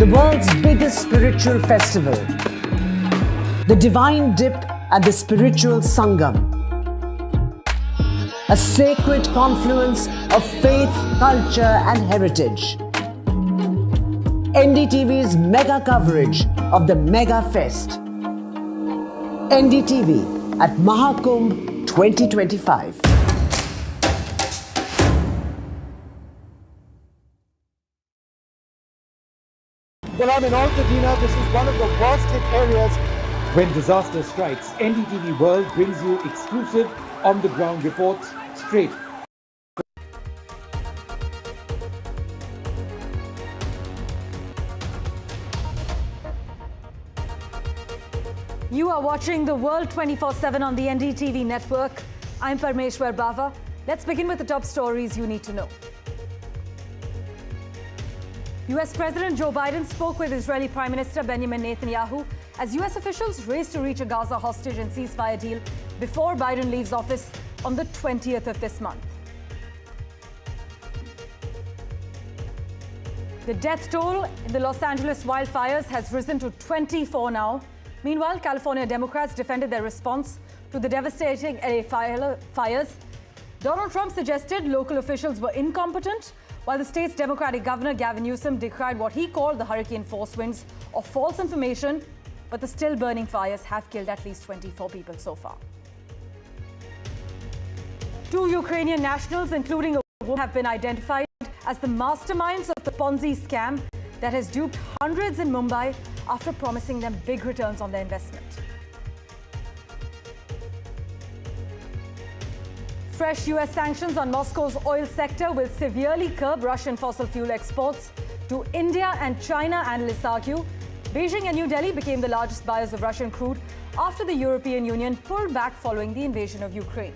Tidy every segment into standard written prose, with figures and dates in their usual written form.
the world's biggest spiritual festival, the Divine Dip at the Spiritual Sangam, a sacred confluence of faith, culture and heritage. NDTV's mega coverage of the Mega Fest. NDTV at Mahakumbh 2025. Well, I'm in Altadena. This is one of the worst hit areas. When disaster strikes, NDTV World brings you exclusive on-the-ground reports straight. You are watching the World 24/7 on the NDTV network. I'm Parmeshwar Bava. Let's begin with the top stories you need to know. US President Joe Biden spoke with Israeli Prime Minister Benjamin Netanyahu as US officials race to reach a Gaza hostage and ceasefire deal before Biden leaves office on the 20th of this month. The death toll in the Los Angeles wildfires has risen to 24 now. Meanwhile, California Democrats defended their response to the devastating LA fires. Donald Trump suggested local officials were incompetent, while the state's Democratic Governor Gavin Newsom decried what he called the hurricane force winds of false information, but the still burning fires have killed at least 24 people so far. 2 Ukrainian nationals, including a woman, have been identified as the masterminds of the Ponzi scam that has duped hundreds in Mumbai after promising them big returns on their investment. Fresh US sanctions on Moscow's oil sector will severely curb Russian fossil fuel exports to India and China, analysts argue. Beijing and New Delhi became the largest buyers of Russian crude after the European Union pulled back following the invasion of Ukraine.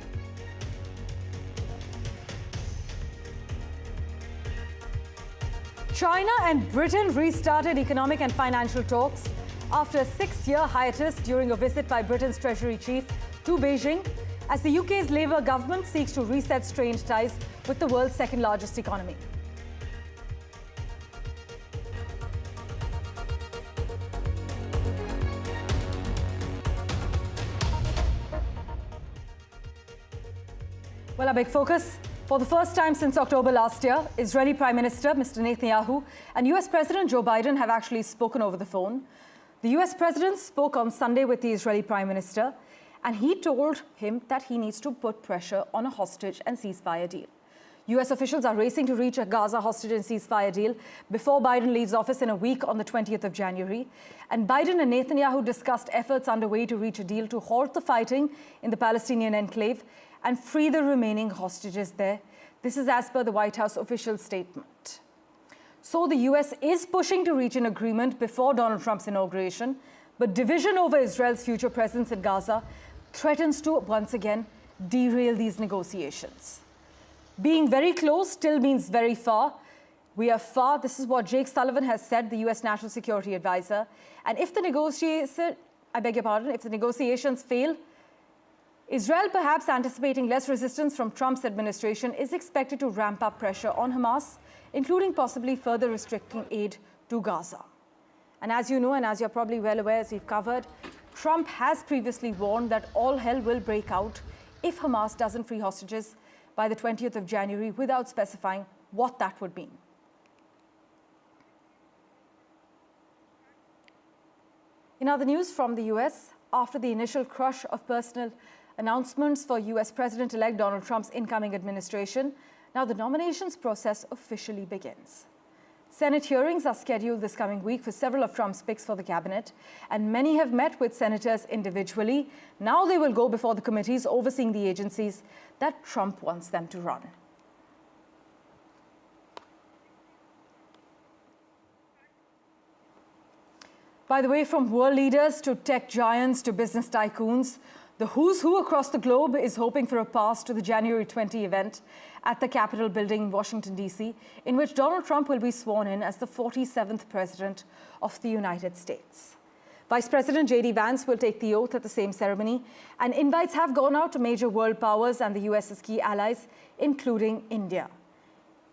China and Britain restarted economic and financial talks after a 6-year hiatus during a visit by Britain's Treasury Chief to Beijing, as the UK's Labour government seeks to reset strained ties with the world's second largest economy. Well, a big focus. For the first time since October last year, Israeli Prime Minister Mr. Netanyahu and US President Joe Biden have actually spoken over the phone. The US President spoke on Sunday with the Israeli Prime Minister, and he told him that he needs to put pressure on a hostage and ceasefire deal. US officials are racing to reach a Gaza hostage and ceasefire deal before Biden leaves office in a week on the 20th of January. And Biden and Netanyahu discussed efforts underway to reach a deal to halt the fighting in the Palestinian enclave and free the remaining hostages there. This is as per the White House official statement. So the US is pushing to reach an agreement before Donald Trump's inauguration, but division over Israel's future presence in Gaza threatens to once again derail these negotiations. Being very close still means very far. We are far. This is what Jake Sullivan has said, the US National Security Advisor. And if the negotiations fail, Israel, perhaps anticipating less resistance from Trump's administration, is expected to ramp up pressure on Hamas, including possibly further restricting aid to Gaza. And as you know, and as you're probably well aware, as we've covered, Trump has previously warned that all hell will break out if Hamas doesn't free hostages by the 20th of January without specifying what that would mean. In other news from the US, after the initial crush of personal announcements for US President-elect Donald Trump's incoming administration, now the nominations process officially begins. Senate hearings are scheduled this coming week for several of Trump's picks for the cabinet, and many have met with senators individually. Now they will go before the committees overseeing the agencies that Trump wants them to run. By the way, from world leaders to tech giants to business tycoons, the who's who across the globe is hoping for a pass to the January 20 event at the Capitol building in Washington, D.C., in which Donald Trump will be sworn in as the 47th President of the United States. Vice President J.D. Vance will take the oath at the same ceremony, and invites have gone out to major world powers and the US's key allies, including India.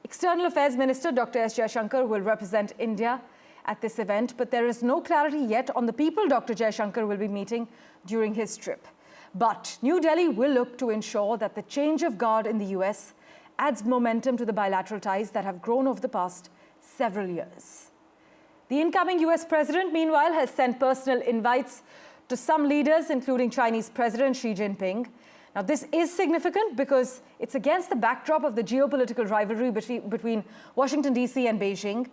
External Affairs Minister Dr. S. Jaishankar will represent India, at this event, but there is no clarity yet on the people Dr. Jaishankar will be meeting during his trip. But New Delhi will look to ensure that the change of guard in the US adds momentum to the bilateral ties that have grown over the past several years. The incoming US president, meanwhile, has sent personal invites to some leaders, including Chinese President Xi Jinping. Now, this is significant because it's against the backdrop of the geopolitical rivalry between Washington, D.C. and Beijing.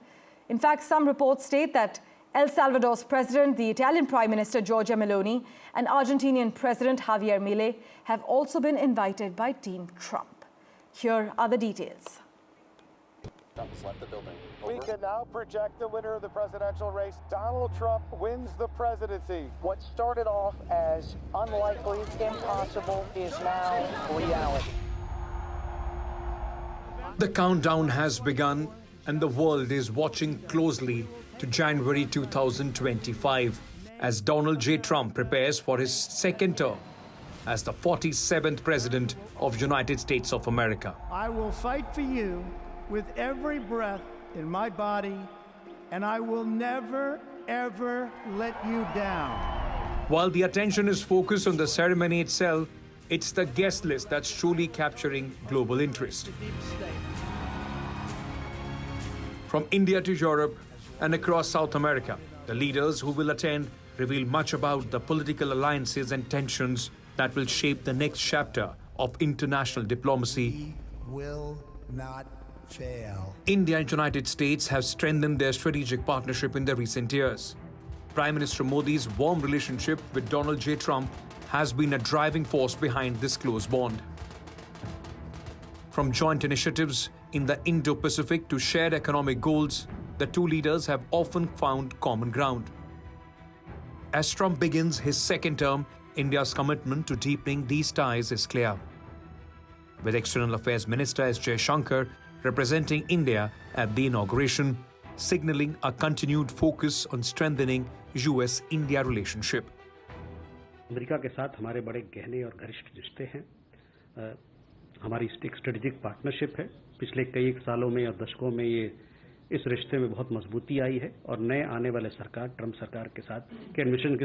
In fact, some reports state that El Salvador's president, the Italian Prime Minister Giorgia Meloni, and Argentinian President Javier Milei have also been invited by Team Trump. Here are the details. Trump has left the building. We can now project the winner of the presidential race. Donald Trump wins the presidency. What started off as unlikely, impossible, is now reality. The countdown has begun, and the world is watching closely to January 2025 as Donald J. Trump prepares for his second term as the 47th President of the United States of America. I will fight for you with every breath in my body, and I will never, ever let you down. While the attention is focused on the ceremony itself, it's the guest list that's truly capturing global interest. From India to Europe and across South America, the leaders who will attend reveal much about the political alliances and tensions that will shape the next chapter of international diplomacy. We will not fail. India and United States have strengthened their strategic partnership in the recent years. Prime Minister Modi's warm relationship with Donald J. Trump has been a driving force behind this close bond. From joint initiatives in the Indo-Pacific to shared economic goals, the two leaders have often found common ground. As Trump begins his second term, India's commitment to deepening these ties is clear. With External Affairs Minister S. Jaishankar representing India at the inauguration, signaling a continued focus on strengthening US-India relationship. America के साथ हमारे बड़े गहरे और घनिष्ठ रिश्ते हैं। हमारी एक स्ट्रेटेजिक पार्टनरशिप है। पिछले कई सालों में और दशकों में ये इस रिश्ते में बहुत मजबूती आई है और नए आने वाले सरकार, ट्रंप सरकार के साथ के एडमिशन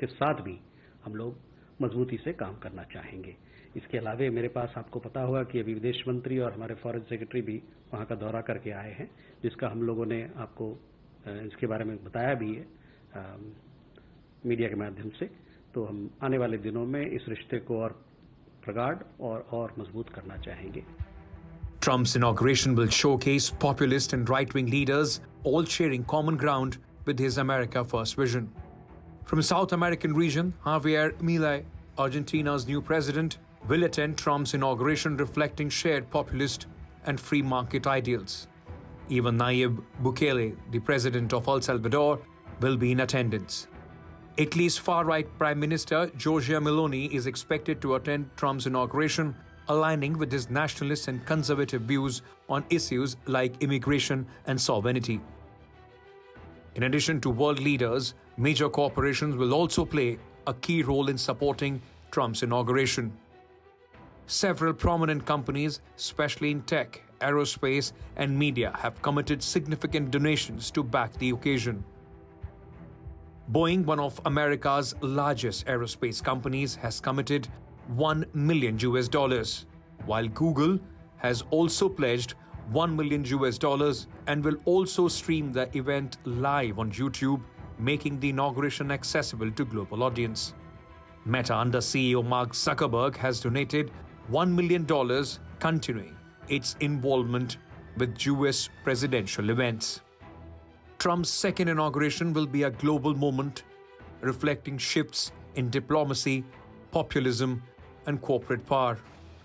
के साथ भी हम लोग मजबूती से काम करना चाहेंगे। इसके अलावे मेरे पास आपको पता होगा कि अभी विदेश मंत्री और हमारे फॉरेन सेक्रेटरी भी वहाँ का दौरा करके आए हैं, जिसका हम लोगों ने आपको इसके बारे में बताया भी है मीडिया के माध्यम से। तो हम आने वाले दिनों में इस रिश्ते को और प्रगाढ़ और मजबूत करना चाहेंगे। Trump's inauguration will showcase populist and right-wing leaders all sharing common ground with his America First vision. From South American region, Javier Milei, Argentina's new president, will attend Trump's inauguration reflecting shared populist and free market ideals. Even Nayib Bukele, the president of El Salvador, will be in attendance. Italy's far-right Prime Minister Giorgia Meloni is expected to attend Trump's inauguration, aligning with his nationalist and conservative views on issues like immigration and sovereignty. In addition to world leaders, major corporations will also play a key role in supporting Trump's inauguration. Several prominent companies, especially in tech, aerospace, and media, have committed significant donations to back the occasion. Boeing, one of America's largest aerospace companies, has committed $1 million, while Google has also pledged $1 million and will also stream the event live on YouTube, making the inauguration accessible to global audience. Meta under CEO Mark Zuckerberg has donated $1 million, continuing its involvement with US presidential events. Trump's second inauguration will be a global moment, reflecting shifts in diplomacy, populism, and corporate power.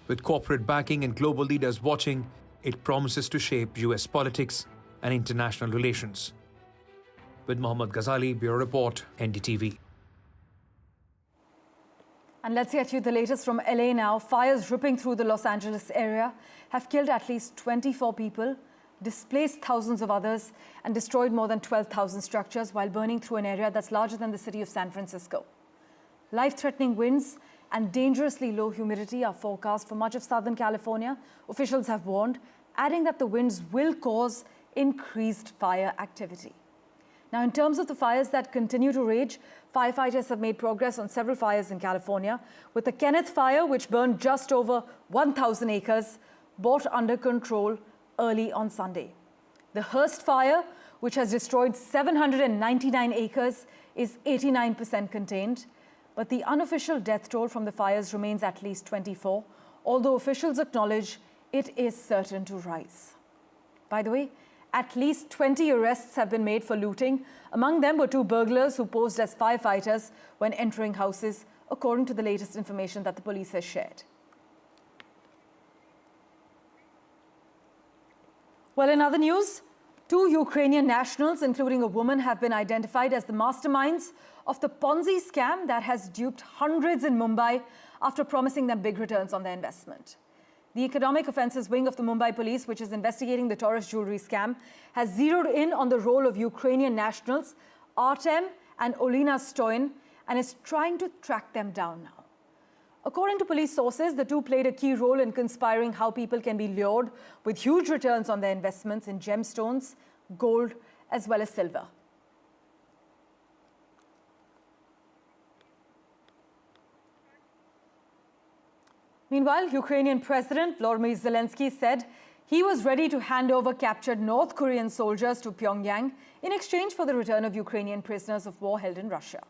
With corporate backing and global leaders watching, it promises to shape US politics and international relations. With Mohammad Ghazali, Bureau Report, NDTV. And let's get you the latest from LA now. Fires ripping through the Los Angeles area have killed at least 24 people, displaced thousands of others, and destroyed more than 12,000 structures while burning through an area that's larger than the city of San Francisco. Life-threatening winds and dangerously low humidity are forecast for much of Southern California, officials have warned, adding that the winds will cause increased fire activity. Now, in terms of the fires that continue to rage, firefighters have made progress on several fires in California, with the Kenneth fire, which burned just over 1,000 acres, brought under control early on Sunday. The Hearst fire, which has destroyed 799 acres, is 89% contained, but the unofficial death toll from the fires remains at least 24, although officials acknowledge it is certain to rise. By the way, at least 20 arrests have been made for looting. Among them were 2 burglars who posed as firefighters when entering houses, according to the latest information that the police has shared. Well, in other news, 2 Ukrainian nationals, including a woman, have been identified as the masterminds of the Ponzi scam that has duped hundreds in Mumbai after promising them big returns on their investment. The Economic Offences Wing of the Mumbai Police, which is investigating the Taurus jewellery scam, has zeroed in on the role of Ukrainian nationals Artem and Olena Stoyan and is trying to track them down now. According to police sources, the 2 played a key role in conspiring how people can be lured with huge returns on their investments in gemstones, gold, as well as silver. Meanwhile, Ukrainian President Volodymyr Zelensky said he was ready to hand over captured North Korean soldiers to Pyongyang in exchange for the return of Ukrainian prisoners of war held in Russia.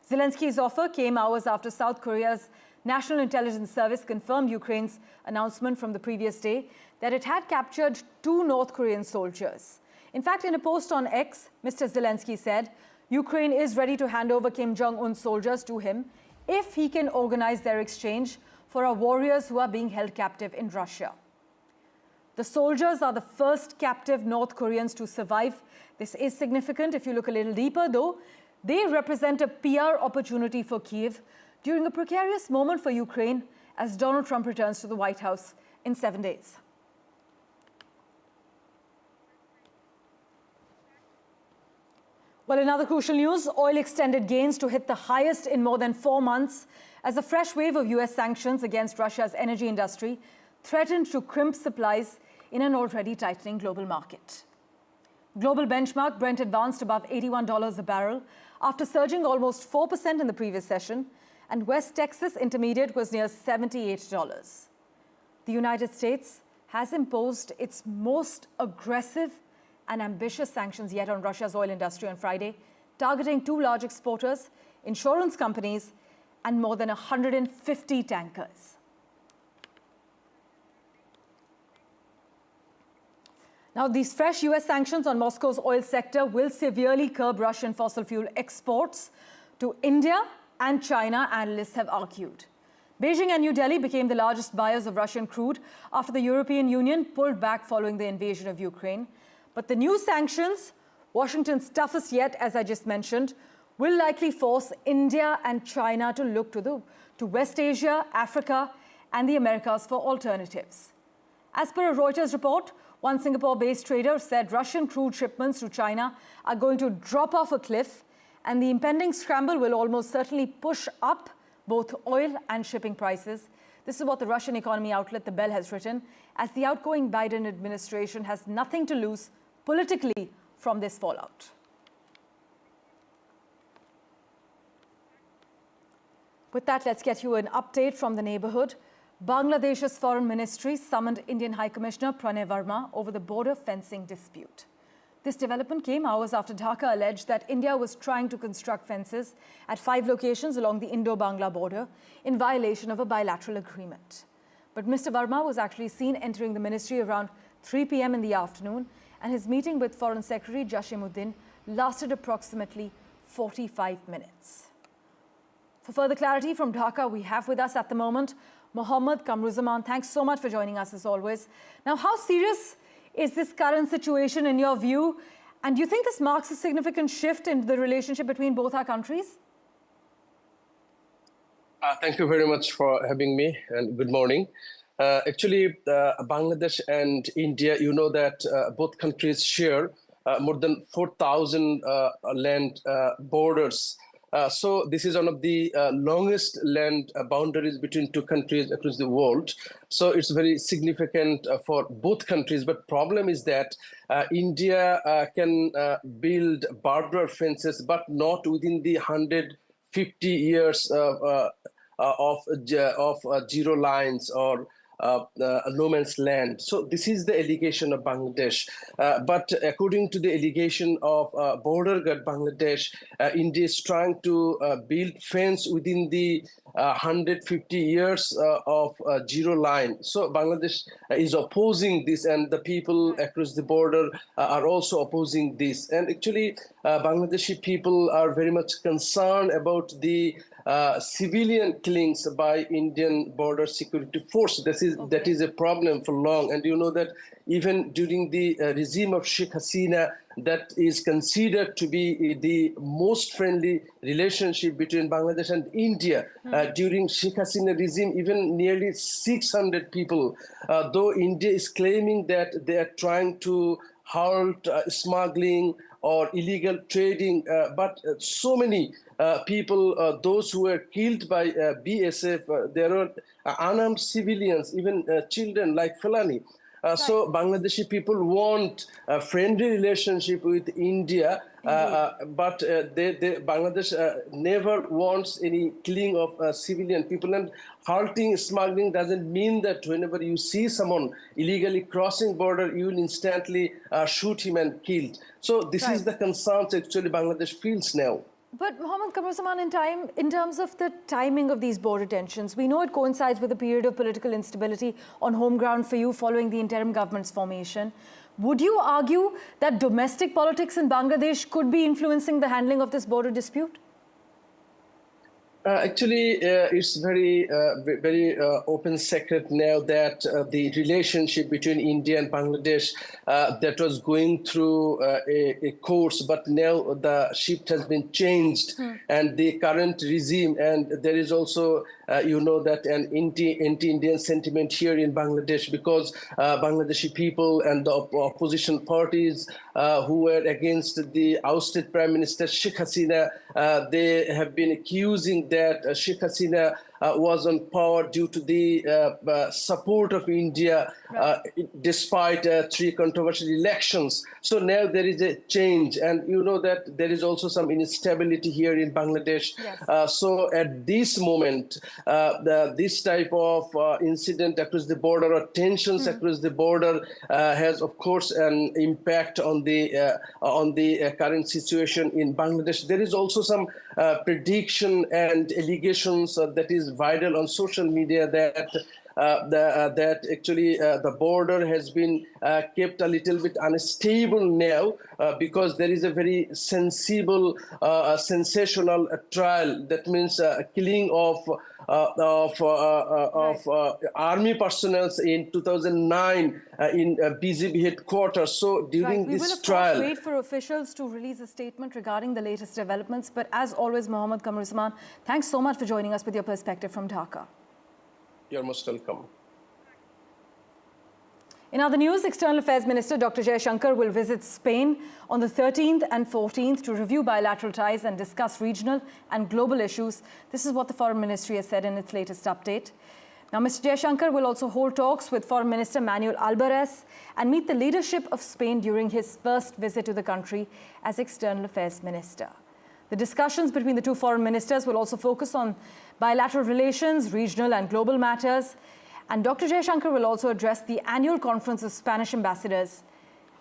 Zelensky's offer came hours after South Korea's National Intelligence Service confirmed Ukraine's announcement from the previous day that it had captured 2 North Korean soldiers. In fact, in a post on X, Mr. Zelensky said Ukraine is ready to hand over Kim Jong-un's soldiers to him if he can organize their exchange for our warriors who are being held captive in Russia. The soldiers are the first captive North Koreans to survive. This is significant. If you look a little deeper, though, they represent a PR opportunity for Kyiv during a precarious moment for Ukraine as Donald Trump returns to the White House in 7 days. Well, in other crucial news, oil extended gains to hit the highest in more than 4 months as a fresh wave of US sanctions against Russia's energy industry threatened to crimp supplies in an already tightening global market. Global benchmark Brent advanced above $81 a barrel after surging almost 4% in the previous session, and West Texas Intermediate was near $78. The United States has imposed its most aggressive and ambitious sanctions yet on Russia's oil industry on Friday, targeting 2 large exporters, insurance companies, and more than 150 tankers. Now, these fresh US sanctions on Moscow's oil sector will severely curb Russian fossil fuel exports to India and China, analysts have argued. Beijing and New Delhi became the largest buyers of Russian crude after the European Union pulled back following the invasion of Ukraine. But the new sanctions, Washington's toughest yet, as I just mentioned, will likely force India and China to look to West Asia, Africa, and the Americas for alternatives. As per a Reuters report, one Singapore-based trader said Russian crude shipments to China are going to drop off a cliff, and the impending scramble will almost certainly push up both oil and shipping prices. This is what the Russian economy outlet The Bell has written, as the outgoing Biden administration has nothing to lose politically from this fallout. With that, let's get you an update from the neighborhood. Bangladesh's foreign ministry summoned Indian High Commissioner Pranay Verma over the border fencing dispute. This development came hours after Dhaka alleged that India was trying to construct fences at 5 locations along the Indo-Bangla border in violation of a bilateral agreement. But Mr. Verma was actually seen entering the ministry around 3 p.m. in the afternoon, and his meeting with Foreign Secretary Jashimuddin lasted approximately 45 minutes. For further clarity from Dhaka, we have with us at the moment Mohammad Kamruzaman. Thanks so much for joining us as always. Now, how serious is this current situation in your view? And do you think this marks a significant shift in the relationship between both our countries? Thank you very much for having me, and good morning. Actually, Bangladesh and India, you know that both countries share more than 4,000 land borders So this is one of the longest land boundaries between two countries across the world. So it's very significant for both countries. But problem is that India can build barbed fences, but not within the 150 years of zero lines or no man's land. So this is the allegation of Bangladesh. But according to the allegation of border guard Bangladesh, India is trying to build fence within the 150 years of zero line. So Bangladesh is opposing this, and the people across the border are also opposing this. And actually, Bangladeshi people are very much concerned about the civilian killings by Indian border security force. That is a problem for long. And you know that even during the regime of Sheikh Hasina, that is considered to be the most friendly relationship between Bangladesh and India. During Sheikh Hasina regime, even nearly 600 people, though India is claiming that they are trying to halt smuggling or illegal trading, but so many people, those who were killed by BSF, there are unarmed civilians, even children like Fulani. So Bangladeshi people want a friendly relationship with India, but Bangladesh never wants any killing of civilian people. And halting smuggling doesn't mean that whenever you see someone illegally crossing border, you will instantly shoot him and kill. So this is the concern actually Bangladesh feels now. But Mohammad Kamruzaman, in terms of the timing of these border tensions, we know it coincides with a period of political instability on home ground for you following the interim government's formation. Would you argue that domestic politics in Bangladesh could be influencing the handling of this border dispute? Actually, it's very open secret now that the relationship between India and Bangladesh that was going through a course, but now the shift has been changed, and the current regime, and there is also you know that an anti-Indian sentiment here in Bangladesh, because Bangladeshi people and the opposition parties who were against the ousted Prime Minister Sheikh Hasina, they have been accusing that Sheikh Hasina was on power due to the support of India, despite 3 controversial elections. So now there is a change, and you know that there is also some instability here in Bangladesh. Yes. So at this moment, this type of incident across the border or tensions across the border has, of course, an impact on the current situation in Bangladesh. There is also some prediction and allegations that is viral on social media that that actually the border has been kept a little bit unstable now because there is a very sensible, sensational trial. That means killing of army personnel in 2009 in BJP headquarters. So during this trial, we will of course wait for officials to release a statement regarding the latest developments. But as always, Mohammad Kamruzaman, thanks so much for joining us with your perspective from Dhaka. You're most welcome. In other news, External Affairs Minister Dr. Jaishankar will visit Spain on the 13th and 14th to review bilateral ties and discuss regional and global issues. This is what the Foreign Ministry has said in its latest update. Now, Mr. Jaishankar will also hold talks with Foreign Minister Manuel Alvarez and meet the leadership of Spain during his first visit to the country as External Affairs Minister. The discussions between the two foreign ministers will also focus on bilateral relations, regional and global matters. And Dr. Jaishankar will also address the annual conference of Spanish ambassadors,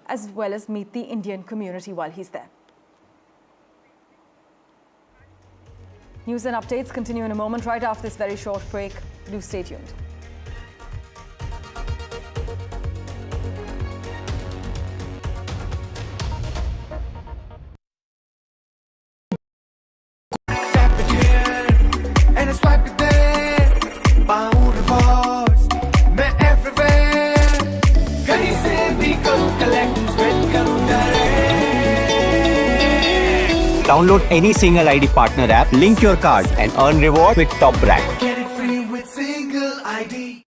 as well as meet the Indian community while he's there. News and updates continue in a moment, right after this very short break. Do stay tuned. Download any single ID partner app, link your card and earn reward with top brand. Get it free with single ID.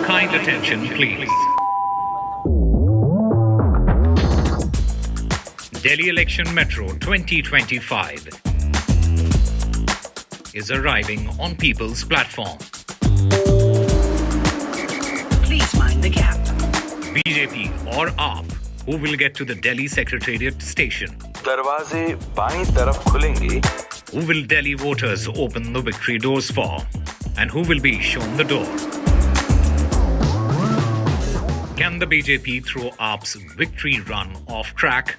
Kind attention, please. Delhi Election Metro 2025 is arriving on people's platform. Please mind the gap. BJP or AAP, who will get to the Delhi Secretariat station? दरवाजे बाईं तरफ खुलेंगे. Who will Delhi voters open the victory doors for? And who will be shown the door? Can the BJP throw AAP's victory run off track?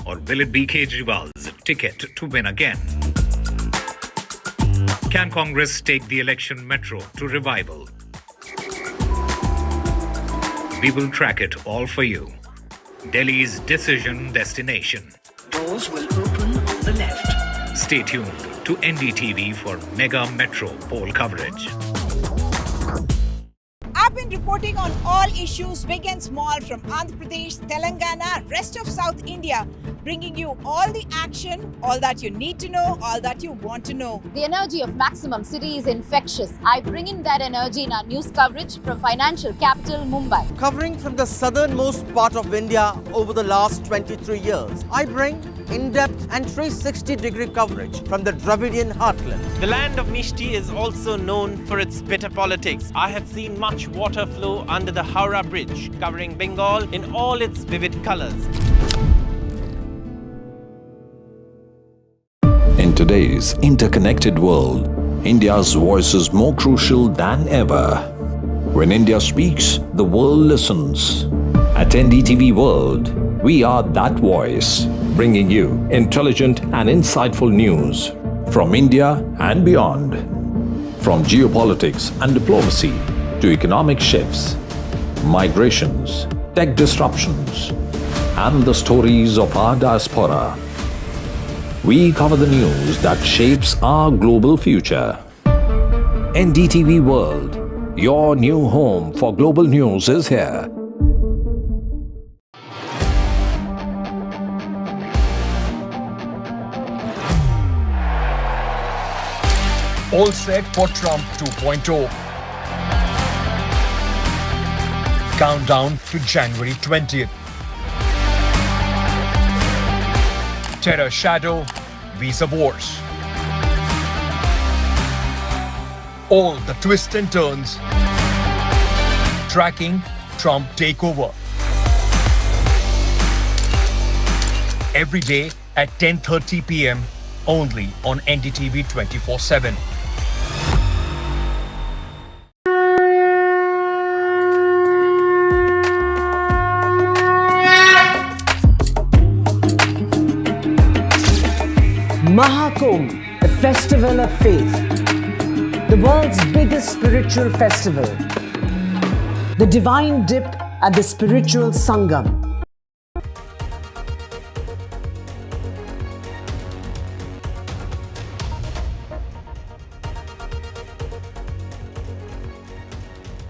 Or will it be Kejriwal's ticket to win again? Can Congress take the election metro to revival? We will track it all for you. Delhi's decision destination. Doors will open on the left. Stay tuned to NDTV for mega metro poll coverage. I've been reporting on all issues, big and small, from Andhra Pradesh, Telangana, rest of South India, bringing you all the action, all that you need to know, all that you want to know. The energy of Maximum City is infectious. I bring in that energy in our news coverage from financial capital Mumbai. Covering from the southernmost part of India over the last 23 years, I bring in-depth and 360-degree coverage from the Dravidian heartland. The land of Mishti is also known for its bitter politics. I have seen much water flow under the Howrah Bridge, covering Bengal in all its vivid colors. In today's interconnected world, India's voice is more crucial than ever. When India speaks, the world listens. At NDTV World, we are that voice, bringing you intelligent and insightful news from India and beyond. From geopolitics and diplomacy to economic shifts, migrations, tech disruptions, and the stories of our diaspora. We cover the news that shapes our global future. NDTV World, your new home for global news, is here. All set for Trump 2.0. Countdown to January 20th. Terror shadow, visa wars. All the twists and turns. Tracking Trump takeover. Every day at 10:30 p.m. only on NDTV 24/7. Mahakumbh, the festival of faith, the world's biggest spiritual festival, the divine dip at the spiritual sangam.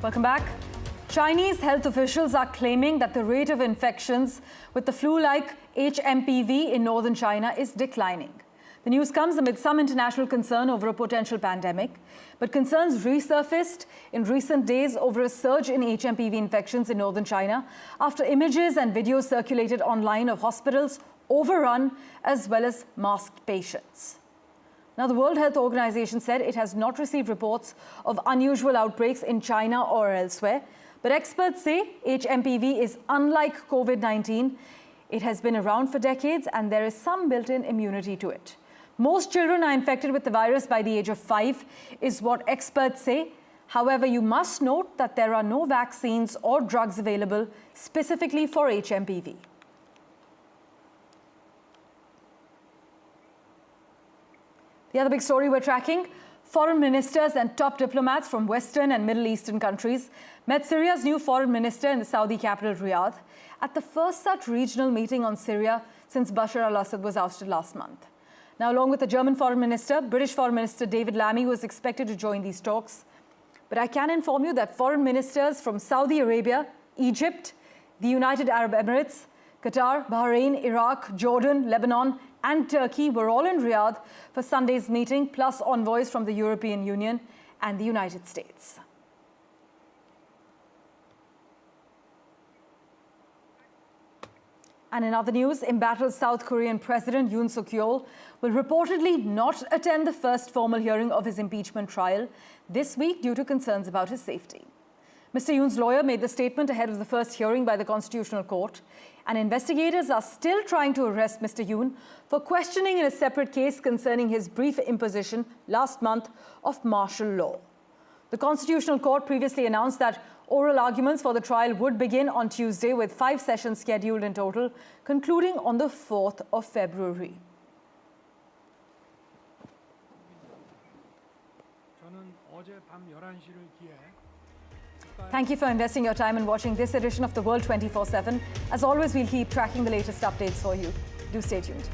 Welcome back. Chinese health officials are claiming that the rate of infections with the flu-like HMPV in northern China is declining. The news comes amid some international concern over a potential pandemic, but concerns resurfaced in recent days over a surge in HMPV infections in northern China after images and videos circulated online of hospitals overrun as well as masked patients. Now, the World Health Organization said it has not received reports of unusual outbreaks in China or elsewhere, but experts say HMPV is unlike COVID-19. It has been around for decades and there is some built-in immunity to it. Most children are infected with the virus by the age of 5, is what experts say. However, you must note that there are no vaccines or drugs available specifically for HMPV. The other big story we're tracking, foreign ministers and top diplomats from Western and Middle Eastern countries met Syria's new foreign minister in the Saudi capital Riyadh at the first such regional meeting on Syria since Bashar al-Assad was ousted last month. Now, along with the German foreign minister, British foreign minister David Lammy was expected to join these talks. But I can inform you that foreign ministers from Saudi Arabia, Egypt, the United Arab Emirates, Qatar, Bahrain, Iraq, Jordan, Lebanon, and Turkey were all in Riyadh for Sunday's meeting, plus envoys from the European Union and the United States. And in other news, embattled South Korean President Yoon Suk-yeol will reportedly not attend the first formal hearing of his impeachment trial this week due to concerns about his safety. Mr. Yoon's lawyer made the statement ahead of the first hearing by the Constitutional Court, and investigators are still trying to arrest Mr. Yoon for questioning in a separate case concerning his brief imposition last month of martial law. The Constitutional Court previously announced that oral arguments for the trial would begin on Tuesday, with 5 sessions scheduled in total, concluding on the 4th of February. Thank you for investing your time in watching this edition of The World 24/7. As always, we'll keep tracking the latest updates for you. Do stay tuned.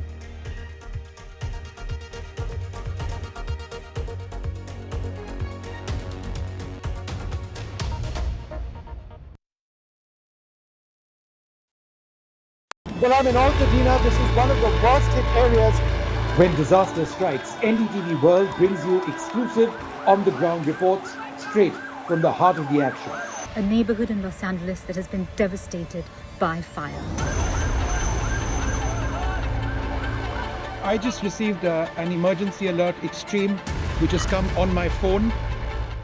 Well, I'm in Altadena. This is one of the worst hit areas when disaster strikes. NDTV World brings you exclusive on-the-ground reports straight from the heart of the action. A neighborhood in Los Angeles that has been devastated by fire. I just received an emergency alert extreme, which has come on my phone.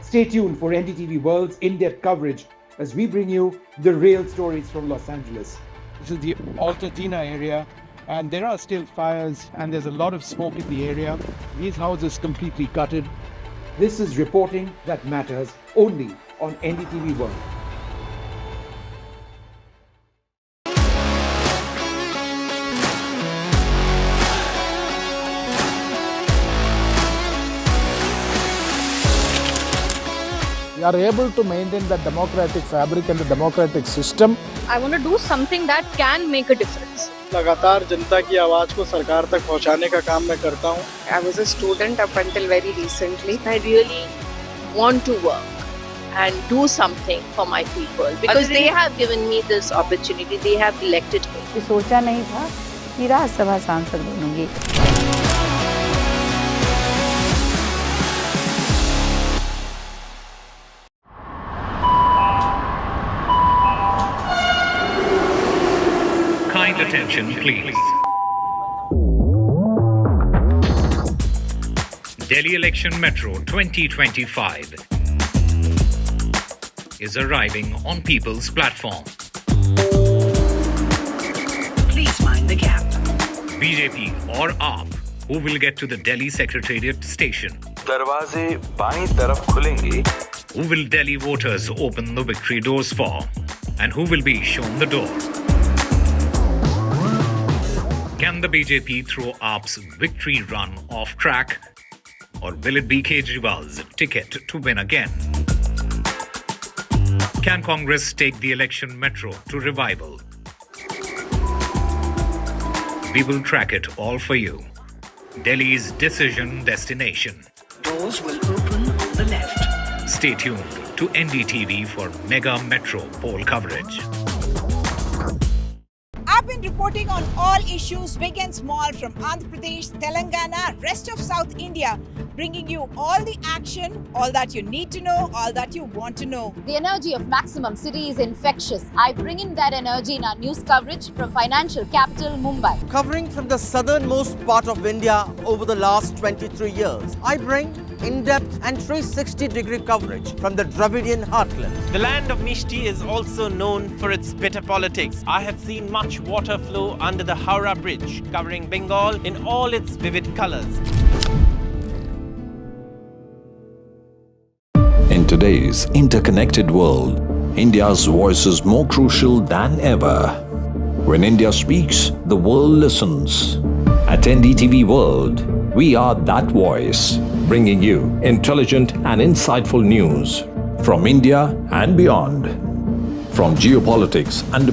Stay tuned for NDTV World's in-depth coverage as we bring you the real stories from Los Angeles. This is the Altadena area, and there are still fires, and there's a lot of smoke in the area. These houses completely gutted. This is reporting that matters only on NDTV World. We are able to maintain the democratic fabric and the democratic system. I want to do something that can make a difference. लगातार जनता की आवाज को सरकार तक पहुंचाने का काम मैं करता हूं. I was a student up until very recently. I really want to work and do something for my people because they have given me this opportunity. They have elected me. सोचा नहीं था कि राज्यसभा सांसद बनूंगी. Kind attention, please. Delhi Election Metro 2025 is arriving on People's Platform. Please mind the gap. BJP or AAP, who will get to the Delhi Secretariat station? दरवाजे बाईं तरफ खुलेंगे. Who will Delhi voters open the victory doors for? And who will be shown the door? Can the BJP throw AAP's victory run off track? Or will it be Kejriwal's ticket to win again? Can Congress take the election metro to revival? We will track it all for you. Delhi's decision destination. Doors will open on the left. Stay tuned to NDTV for mega metro poll coverage. I've been reporting on all issues, big and small, from Andhra Pradesh, Telangana, rest of South India, bringing you all the action, all that you need to know, all that you want to know. The energy of Maximum City is infectious. I bring in that energy in our news coverage from financial capital Mumbai. Covering from the southernmost part of India over the last 23 years, I bring in-depth and 360-degree coverage from the Dravidian heartland. The land of Mishti is also known for its bitter politics. I have seen much water flow under the Howrah Bridge, covering Bengal in all its vivid colors. In today's interconnected world, India's voice is more crucial than ever. When India speaks, the world listens. At NDTV World, we are that voice, bringing you intelligent and insightful news from India and beyond. From geopolitics and